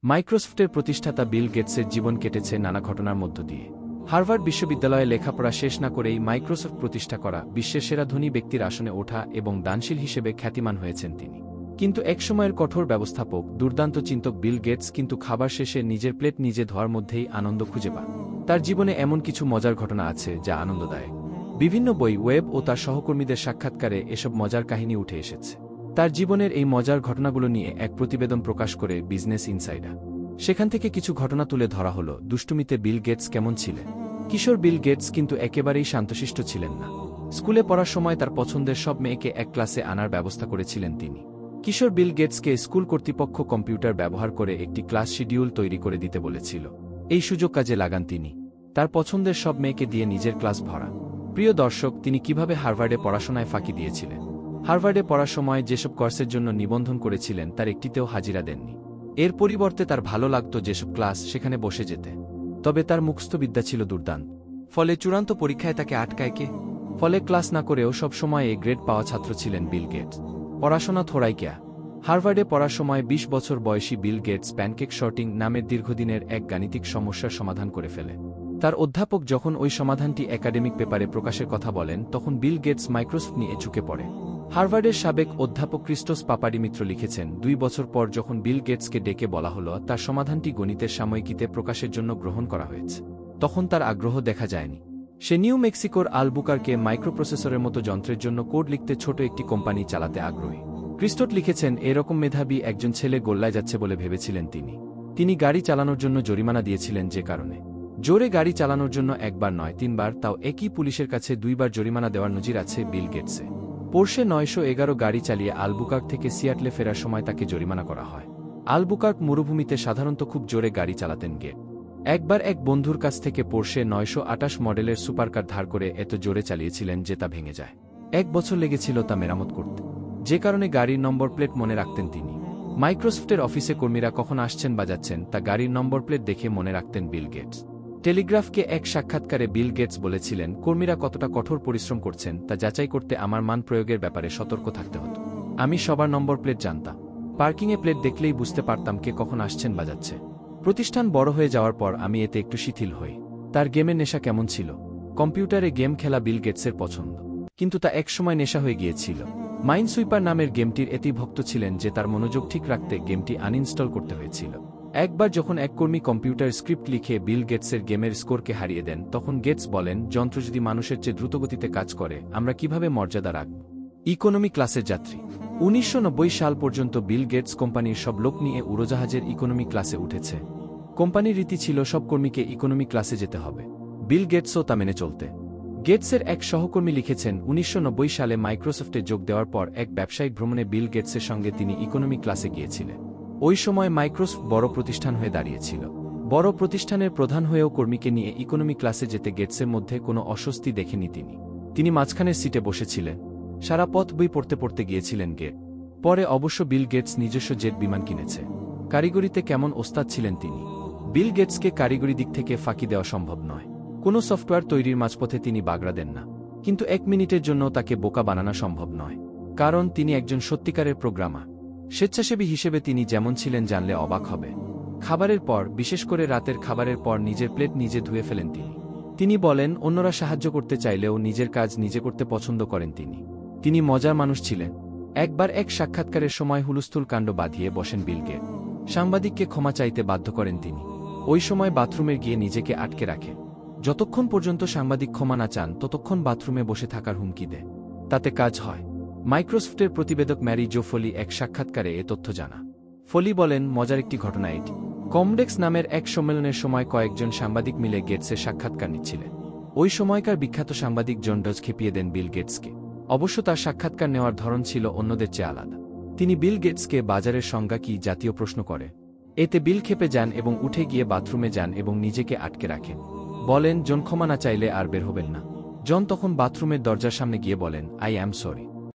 মাইক্রোসফটের প্রতিষ্ঠাতা বিল গেটসের জীবন কেটেছে নানা ঘটনার মধ্য দিয়ে। হার্ভার্ড বিশ্ববিদ্যালয়ে লেখাপড়া শেষ না করেই মাইক্রোসফট প্রতিষ্ঠা করা, বিশ্বের সেরা ধনী ব্যক্তির আসনে ওঠা এবং দানশীল হিসেবে খ্যাতিমান হয়েছেন তিনি। কিন্তু একসময়ের কঠোর ব্যবস্থাপক, দুর্দান্ত চিন্তক বিল গেটস কিন্তু খাবার শেষে নিজের প্লেট নিজে ধোয়ার মধ্যেই আনন্দ খুঁজে পান। তার জীবনে এমন কিছু মজার ঘটনা আছে যা আনন্দদায়ক। বিভিন্ন বই, ওয়েব ও তার সহকর্মীদের সাক্ষাৎকারে এসব মজার কাহিনী উঠে এসেছে। তার জীবনের এই মজার ঘটনাগুলো নিয়ে এক প্রতিবেদন প্রকাশ করে বিজনেস ইনসাইডার। সেখান থেকে কিছু ঘটনা তুলে ধরা হলো। দুষ্টুমিতে বিল গেটস কেমন ছিলেন? কিশোর বিল গেটস কিন্তু একেবারেই শান্তশিষ্ট ছিলেন না। স্কুলে পড়ার সময় তার পছন্দের সব মেয়েকে এক ক্লাসে আনার ব্যবস্থা করেছিলেন তিনি। কিশোর বিল গেটসকে স্কুল কর্তৃপক্ষ কম্পিউটার ব্যবহার করে একটি ক্লাস শিডিউল তৈরি করে দিতে বলেছিল। এই সুযোগ কাজে লাগান তিনি। তার পছন্দের সব মেয়েকে দিয়ে নিজের ক্লাস ভরা। প্রিয় দর্শক, তিনি কিভাবে হার্ভার্ডে পড়াশোনায় ফাঁকি দিয়েছিলেন? হার্ভার্ডে পড়ার সময় যেসব কোর্সের জন্য নিবন্ধন করেছিলেন তার একটিতেও হাজিরা দেননি। এর পরিবর্তে তার ভালো লাগত যেসব ক্লাস, সেখানে বসে যেতে। তবে তার মুখস্থবিদ্যা ছিল দুর্দান্ত। ফলে চূড়ান্ত পরীক্ষায় তাকে আটকায় কে? ফলে ক্লাস না করেও সব সময় এ গ্রেড পাওয়া ছাত্র ছিলেন বিল গেটস। পড়াশোনা থোড়াই কেয়া। হার্ভার্ডে পড়ার সময় ২০ বছর বয়সী বিল গেটস প্যানকেক শর্টিং নামের দীর্ঘদিনের এক গাণিতিক সমস্যার সমাধান করে ফেলে। তার অধ্যাপক যখন ওই সমাধানটি একাডেমিক পেপারে প্রকাশের কথা বলেন, তখন বিল গেটস মাইক্রোসফট নিয়ে ঝুঁকে পড়ে। হার্ভার্ডের সাবেক অধ্যাপক ক্রিস্টোস পাপাডিমিত্র লিখেছেন, ২ বছর পর যখন বিল গেটসকে ডেকে বলা হলো তার সমাধানটি গণিতের সাময়িকীতে প্রকাশের জন্য গ্রহণ করা হয়েছে, তখন তার আগ্রহ দেখা যায়নি। সে নিউ মেক্সিকোর আলবুকারকে মাইক্রোপ্রসেসরের মতো যন্ত্রের জন্য কোড লিখতে ছোট একটি কোম্পানি চালাতে আগ্রহী। ক্রিস্টোট লিখেছেন, এরকম মেধাবী একজন ছেলে গোল্লায় যাচ্ছে বলে ভেবেছিলেন তিনি। তিনি গাড়ি চালানোর জন্য জরিমানা দিয়েছিলেন, যে কারণে জোরে গাড়ি চালানোর জন্য একবার নয় ৩ বার, তাও একই পুলিশের কাছে ২ বার জরিমানা দেওয়ার নজির আছে বিল গেটসে। পোর্শে ৯১১ গাড়ি চালিয়ে আলবুকার্ক থেকে সিয়াটলে ফেরার সময় তাকে জরিমানা করা হয়। আলবুকার্ক মরুভূমিতে সাধারণত খুব জোরে গাড়ি চালাতেন গেট। একবার এক বন্ধুর কাছ থেকে পোর্শে ৯২৮ মডেলের সুপারকার ধার করে এত জোরে চালিয়েছিলেন যে তা ভেঙে যায়। ১ বছর লেগেছিল তা মেরামত করতে, যে কারণে গাড়ির নম্বর প্লেট মনে রাখতেন তিনি। মাইক্রোসফটের অফিসে কর্মীরা কখন আসছেন বা যাচ্ছেন তা গাড়ির নম্বর প্লেট দেখে মনে রাখতেন বিল গেটস। টেলিগ্রাফকে এক সাক্ষাৎকারে বিল গেটস বলেছিলেন, কর্মীরা কতটা কঠোর পরিশ্রম করছেন তা যাচাই করতে আমার মান প্রয়োগের ব্যাপারে সতর্ক থাকতে হতো। আমি সবার নম্বর প্লেট জানতাম। পার্কিংয়ে প্লেট দেখলেই বুঝতে পারতাম কে কখন আসছেন বা যাচ্ছে। প্রতিষ্ঠান বড় হয়ে যাওয়ার পর আমি এতে একটু শিথিল হই। তার গেমের নেশা কেমন ছিল? কম্পিউটারে গেম খেলা বিল গেটসের পছন্দ, কিন্তু তা একসময় নেশা হয়ে গিয়েছিল। মাইনসুইপার নামের গেমটির এতই ভক্ত ছিলেন যে তার মনোযোগ ঠিক রাখতে গেমটি আনইনস্টল করতে হয়েছিল। একবার যখন এক কর্মী কম্পিউটার স্ক্রিপ্ট লিখে বিল গেটসের গেমের স্কোরকে হারিয়ে দেন, তখন গেটস বলেন, যন্ত্র যদি মানুষের চেয়ে দ্রুতগতিতে কাজ করে, আমরা কিভাবে মর্যাদা রাখব? ইকোনমি ক্লাসের যাত্রী। ১৯৯০ সাল পর্যন্ত বিল গেটস কোম্পানির সব লোক নিয়ে উড়োজাহাজের ইকোনমি ক্লাসে উঠেছে। কোম্পানির রীতি ছিল সব কর্মীকে ইকোনমি ক্লাসে যেতে হবে। বিল গেটসও তা মেনে চলতে। গেটসের এক সহকর্মী লিখেছেন, ১৯৯০ সালে মাইক্রোসফটে যোগ দেওয়ার পর এক ব্যবসায়িক ভ্রমণে বিল গেটসের সঙ্গে তিনি ইকোনমি ক্লাসে গিয়েছিলেন। ওই সময় মাইক্রোসফট বড় প্রতিষ্ঠান হয়ে দাঁড়িয়েছিল। বড় প্রতিষ্ঠানের প্রধান হয়েও কর্মীকে নিয়ে ইকোনমি ক্লাসে যেতে গেটসের মধ্যে কোনো অস্বস্তি দেখেনি তিনি মাঝখানের সিটে বসেছিলেন। সারা পথ বই পড়তে পড়তে গিয়েছিলেন গেট। পরে অবশ্য বিল গেটস নিজস্ব জেট বিমান কিনেছে। কারিগরিতে কেমন ওস্তাদ ছিলেন তিনি? বিল গেটসকে কারিগরি দিক থেকে ফাঁকি দেওয়া সম্ভব নয়। কোনো সফটওয়্যার তৈরির মাঝপথে তিনি বাগড়া দেন না, কিন্তু ১ মিনিটের জন্য তাকে বোকা বানানো সম্ভব নয়, কারণ তিনি একজন সত্যিকারের প্রোগ্রামার। স্বেচ্ছাসেবী হিসেবে তিনি যেমন ছিলেন জানলে অবাক হবে। খাবারের পর, বিশেষ করে রাতের খাবারের পর, নিজের প্লেট নিজে ধুয়ে ফেলেন তিনি বলেন, অন্যরা সাহায্য করতে চাইলেও নিজের কাজ নিজে করতে পছন্দ করেন তিনি মজার মানুষ ছিলেন। একবার এক সাক্ষাৎকারের সময় হুলস্থুল কাণ্ড বাঁধিয়ে বসেন বিল গেটস। সাংবাদিককে ক্ষমা চাইতে বাধ্য করেন তিনি। ওই সময় বাথরুমে গিয়ে নিজেকে আটকে রাখেন। যতক্ষণ পর্যন্ত সাংবাদিক ক্ষমা না চান ততক্ষণ বাথরুমে বসে থাকার হুমকি দেয়। তাতে কাজ হয়। মাইক্রোসফটের প্রতিবেদক ম্যারি জো ফলি এক সাক্ষাৎকারে এ তথ্য জানা। ফলি বলেন, মজার একটি ঘটনা এটি। কমডেক্স নামের এক সম্মেলনের সময় কয়েকজন সাংবাদিক মিলে গেটসের সাক্ষাৎকার নিচ্ছিলেন। ওই সময়কার বিখ্যাত সাংবাদিক জন ডজ খেপিয়ে দেন বিল গেটসকে। অবশ্য তার সাক্ষাৎকার নেওয়ার ধরন ছিল অন্যদের চেয়ে আলাদা। তিনি বিল গেটসকে বাজারের সংজ্ঞা কি জাতীয় প্রশ্ন করে। এতে বিল খেপে যান এবং উঠে গিয়ে বাথরুমে যান এবং নিজেকে আটকে রাখেন। বলেন, জন ক্ষমা না চাইলে আর বের হবেন না। জন তখন বাথরুমের দরজার সামনে গিয়ে বলেন, আই অ্যাম সরি।